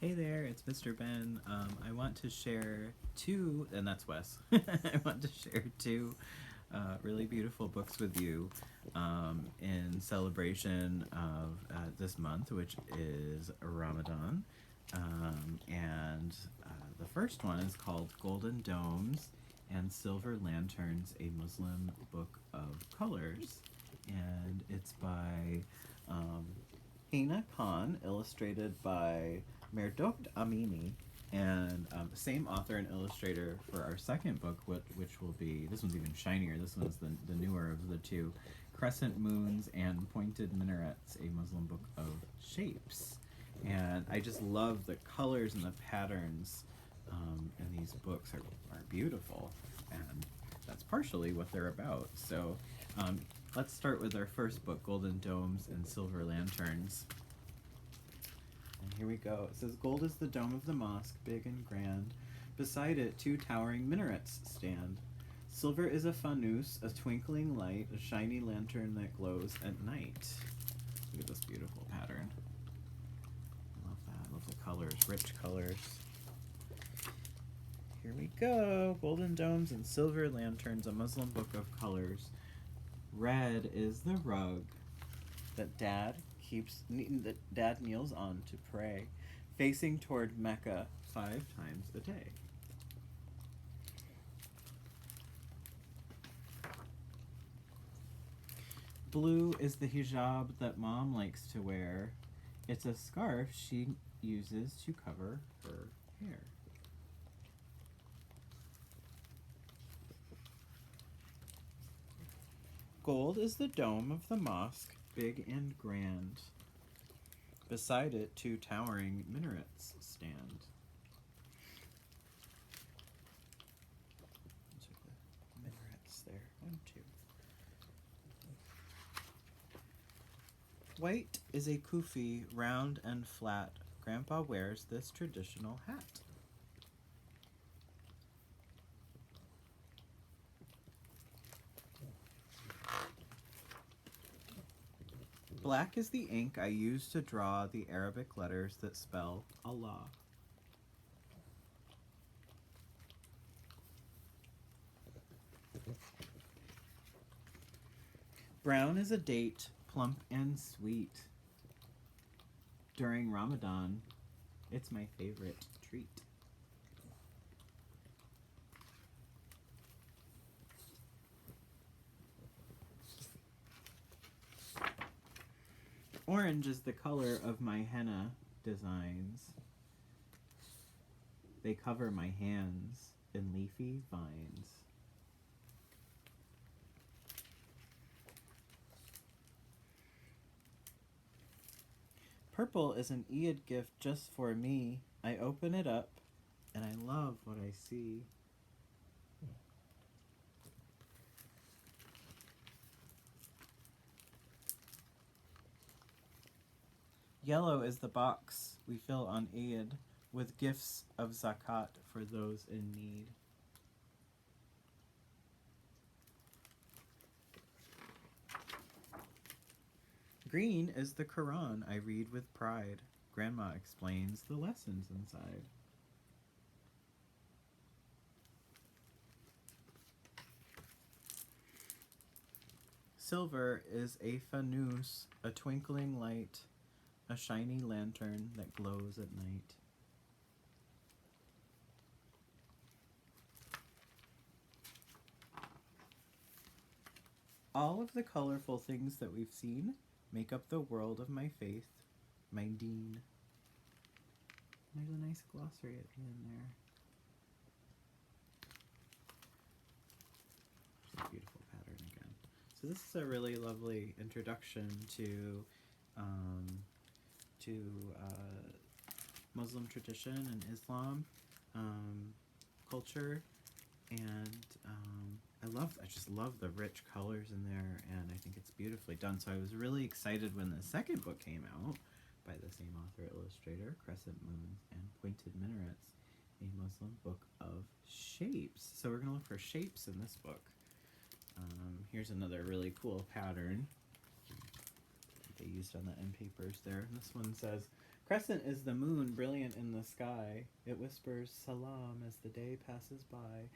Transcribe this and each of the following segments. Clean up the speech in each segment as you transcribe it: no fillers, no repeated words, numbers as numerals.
Hey there, it's Mr. Ben. I want to share two, and that's Wes. I want to share two really beautiful books with you in celebration of this month, which is Ramadan. And the first one is called Golden Domes and Silver Lanterns, a Muslim Book of Colors. And it's by um, Hena, illustrated by Mehrdokht Amini, and same author and illustrator for our second book, which will be, this one's even shinier, this one's the newer of the two, Crescent Moons and Pointed Minarets, a Muslim Book of Shapes. And I just love the colors and the patterns in these books are beautiful, and that's partially what they're about. So let's start with our first book, Golden Domes and Silver Lanterns. And here we go. It says, gold is the dome of the mosque, big and grand. Beside it, two towering minarets stand. Silver is a fanus, a twinkling light, a shiny lantern that glows at night. Look at this beautiful pattern. I love that. I love the colors, rich colors. Here we go. Golden Domes and Silver Lanterns, a Muslim Book of Colors. Red is the rug that Dad kneels on to pray, facing toward Mecca 5 times a day. Blue is the hijab that Mom likes to wear. It's a scarf she uses to cover her hair. Gold is the dome of the mosque, big and grand. Beside it, two towering minarets stand. Those are the minarets there. 1, 2. White is a kufi, round and flat. Grandpa wears this traditional hat. Black is the ink I use to draw the Arabic letters that spell Allah. Brown is a date, plump and sweet. During Ramadan, it's my favorite treat. Orange is the color of my henna designs. They cover my hands in leafy vines. Purple is an Eid gift just for me. I open it up and I love what I see. Yellow is the box we fill on Eid with gifts of zakat for those in need. Green is the Quran I read with pride. Grandma explains the lessons inside. Silver is a fanus, a twinkling light, a shiny lantern that glows at night. All of the colorful things that we've seen make up the world of my faith, my deen. There's a nice glossary at the end there. Just a beautiful pattern again. So this is a really lovely introduction to Muslim tradition and Islam culture, and I just love the rich colors in there, and I think it's beautifully done. So I was really excited when the second book came out by the same author illustrator, Crescent Moons and Pointed Minarets, a Muslim Book of Shapes. So we're going to look for shapes in this book. Here's another really cool pattern they used on the end papers there. And this one says, Crescent is the moon brilliant in the sky. It whispers salam as the day passes by.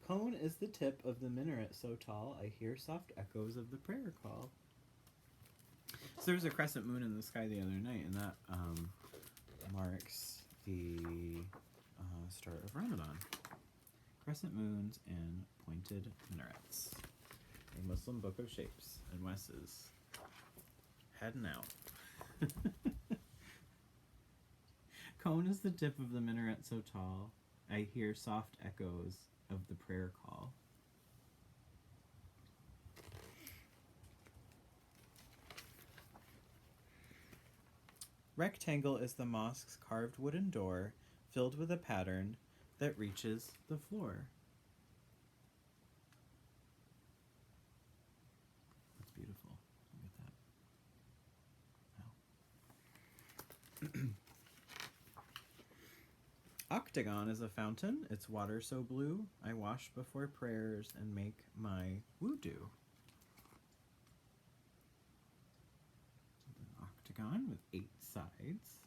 Cone is the tip of the minaret so tall, I hear soft echoes of the prayer call. So there was a crescent moon in the sky the other night, and that marks the start of Ramadan. Crescent moons and pointed minarets. A Muslim book of shapes, and Wes is heading out. Cone is the tip of the minaret so tall, I hear soft echoes of the prayer call. Rectangle is the mosque's carved wooden door, filled with a pattern that reaches the floor. That's beautiful. Look at that. Wow. Octagon is a fountain, its water so blue, I wash before prayers and make my wudu. An octagon with 8 sides.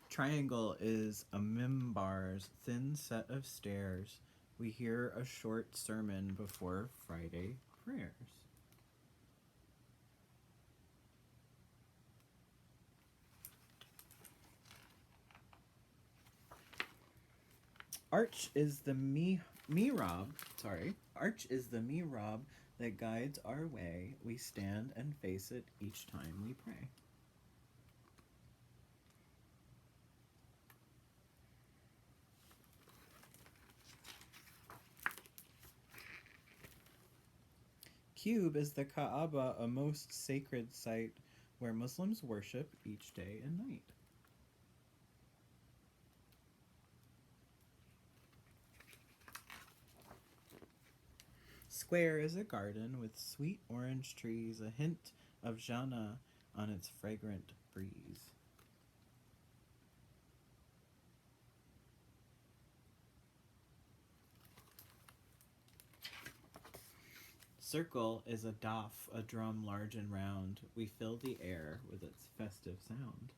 Triangle is a mimbar's thin set of stairs. We hear a short sermon before Friday prayers. Arch is the mihrab that guides our way. We stand and face it each time we pray. Cube is the Kaaba, a most sacred site where Muslims worship each day and night. Square is a garden with sweet orange trees, a hint of jannah on its fragrant breeze. Circle is a daf, a drum large and round. We fill the air with its festive sound.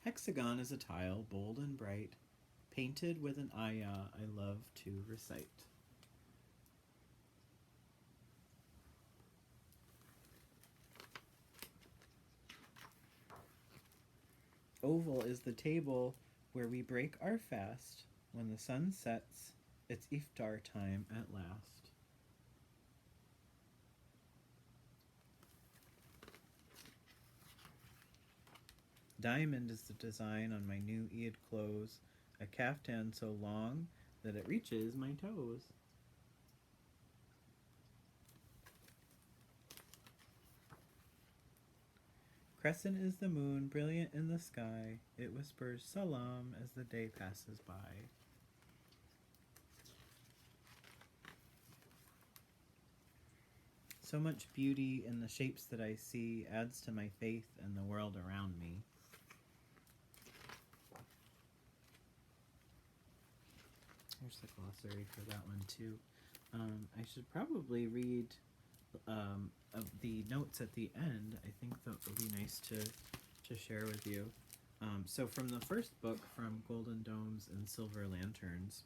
Hexagon is a tile, bold and bright, painted with an ayah I love to recite. Oval is the table where we break our fast. When the sun sets, it's iftar time at last. Diamond is the design on my new Eid clothes, a caftan so long that it reaches my toes. Crescent is the moon, brilliant in the sky. It whispers salam as the day passes by. So much beauty in the shapes that I see adds to my faith and the world around me. Here's the glossary for that one too. I should probably read the notes at the end. I think that would be nice to share with you. So from the first book, from Golden Domes and Silver Lanterns.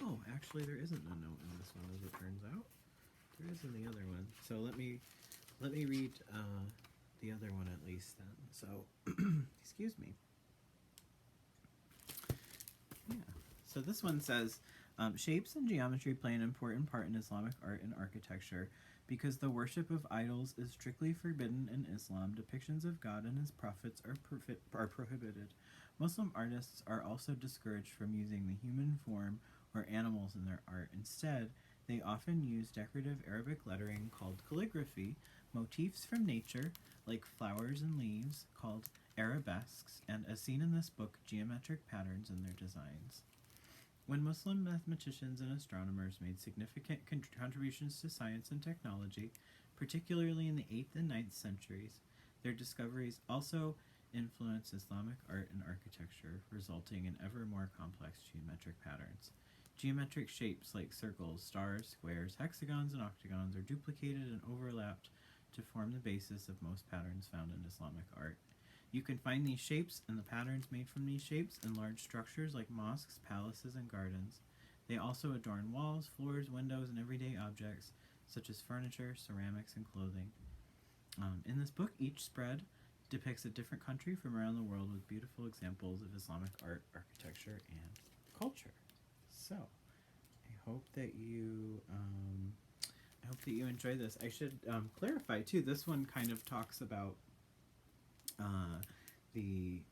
Oh, actually there isn't a note in this one, as it turns out. There is in the other one. So let me read the other one at least then. So excuse me. Yeah. So this one says, shapes and geometry play an important part in Islamic art and architecture. Because the worship of idols is strictly forbidden in Islam, depictions of God and his prophets are prohibited. Muslim artists are also discouraged from using the human form or animals in their art. Instead, they often use decorative Arabic lettering called calligraphy, motifs from nature, like flowers and leaves, called arabesques, and, as seen in this book, geometric patterns in their designs. When Muslim mathematicians and astronomers made significant contributions to science and technology, particularly in the 8th and 9th centuries, their discoveries also influence Islamic art and architecture, resulting in ever more complex geometric patterns. Geometric shapes like circles, stars, squares, hexagons, and octagons are duplicated and overlapped to form the basis of most patterns found in Islamic art. You can find these shapes and the patterns made from these shapes in large structures like mosques, palaces, and gardens. They also adorn walls, floors, windows, and everyday objects such as furniture, ceramics, and clothing. In this book, each spread depicts a different country from around the world with beautiful examples of Islamic art, architecture, and culture. So, I hope that you enjoy this. I should clarify too. This one kind of talks about the.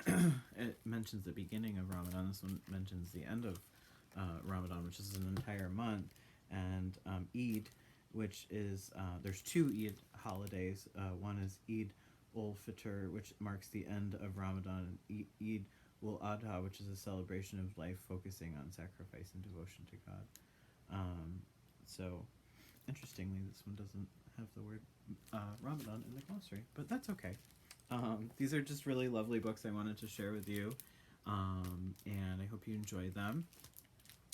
It mentions the beginning of Ramadan. This one mentions the end of Ramadan, which is an entire month, and Eid, which is there's two Eid holidays. One is Eid ul-Fitr, which marks the end of Ramadan, and Eid ul-Adha, which is a celebration of life focusing on sacrifice and devotion to God. So, interestingly, this one doesn't have the word Ramadan in the glossary, but that's okay. These are just really lovely books I wanted to share with you, and I hope you enjoy them.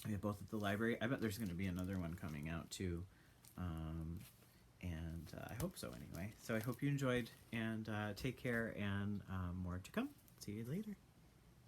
We have both at the library. I bet there's going to be another one coming out too, and I hope so anyway. So I hope you enjoyed, and take care, and more to come. See you later.